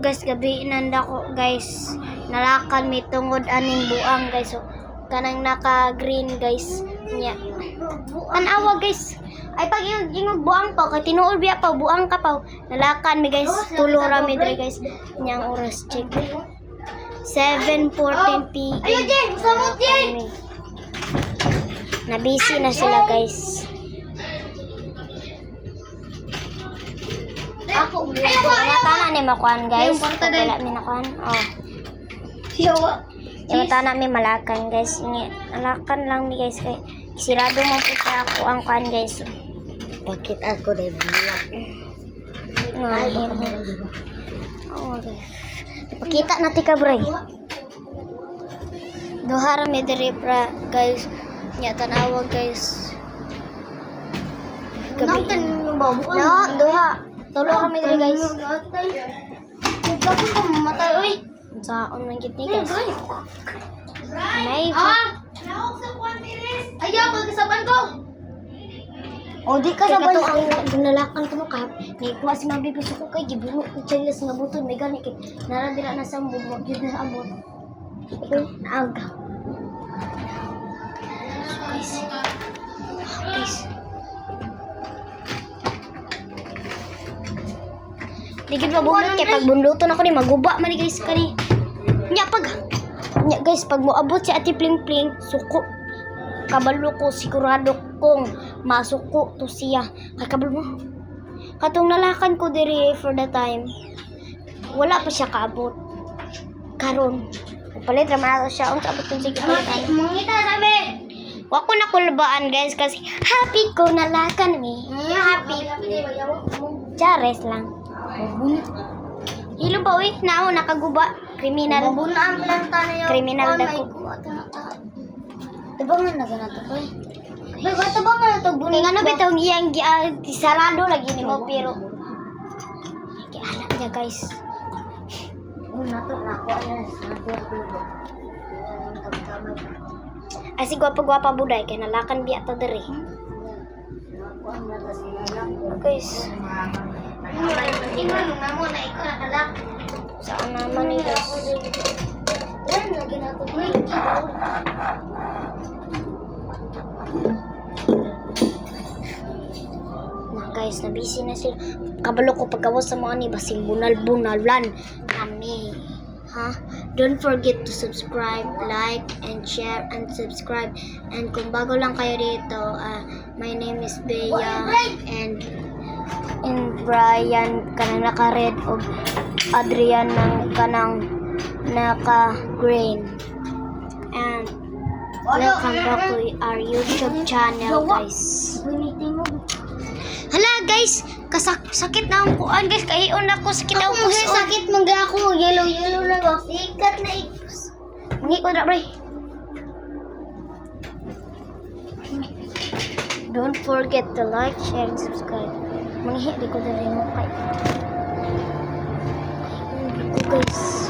guys, gabi inanda ko guys. Nalakan mi tungod aning buang guys. So, kanang naka-green guys. Nya. Tanawa guys. Ay pag yung buang pa kay tinuod biya pa buang ka pa. Nalakan mi guys. Tulo ra mi dre guys. Nyang oras check. 7:14 PM. Ayo Jen, samot Jen. Na busy na sila guys. Ako, Tana ni makuan guys. Yung kwarta din. Wala mi nakuan. Oh. yawa. Yung tana mi malakan guys. Malakan lang mi guys kay sirado mo po sa ako ang kuan guys. Bakit ako na bulak? Oh guys. Ipakita natin ka bray. Duha ra mi diri pra guys. Nya tanawa guys. Nangtan yung babu. No, duha. Tulo kami diri guys. Kapag ka mamatay, oy. Saon man gid ni guys. May Ayaw, pagkasaban ko. o di ka sabay ang ginalakan ko ka. Ni kuha si Mami Biso ko kay gibuno ko chelas nga butod may gani kay nara dira na sa bubog gid na abot. Okay, naaga. Guys. Guys. Digid ba bunot kay pag bunluton ako ni maguba man ni guys kani. Nya guys pag moabot si Ate Pling Pling suko kabalo ko sigurado kong masuko to siya. Kay kabalo mo. Katong nalakan ko diri for the time. Wala pa siya kaabot. Karon palit ra man siya unsa abot kun sige palitan. Mangita sabi. Wa ko na kulbaan guys kasi happy ko nalakan mi. Happy. Chares lang. Ilo ba uy? Nao nakaguba. Kriminal. Mabunaan lang tayo yung Kriminal phone, dako. Diba nga na ganito ko eh? Diba ito ba nga ito Kung bunit ano ba? bitong iyang sarado lagi ni mo pero kiala niya guys. Nato na ako ano Ay si gwapa-gwapa buday kay nalakan biya ta diri. Guys, Tingnan mo na mo na ikaw nakalak. saan naman ni guys? Yan, lagi nato ko eh. Na guys, na busy na sila. Kabalo ko pagkawas sa mga ni basing bunal-bunalan kami. Ha? Don't forget to subscribe, like, and share, and subscribe. And kung bago lang kayo dito, my name is Bea, and Brian kanang naka-red o Adrian ng kanang naka-green. And welcome back to our YouTube channel, guys. Bunitin mo. Hala guys, sakit na ang kuan guys, kahiyon ako sakit Ako ako kasi sakit mga ako. Yellow na ako. Sikat na ikos. Mangi ko na bray. Don't forget to like, share, and subscribe. Mangi di ko na rin mo kay. Guys.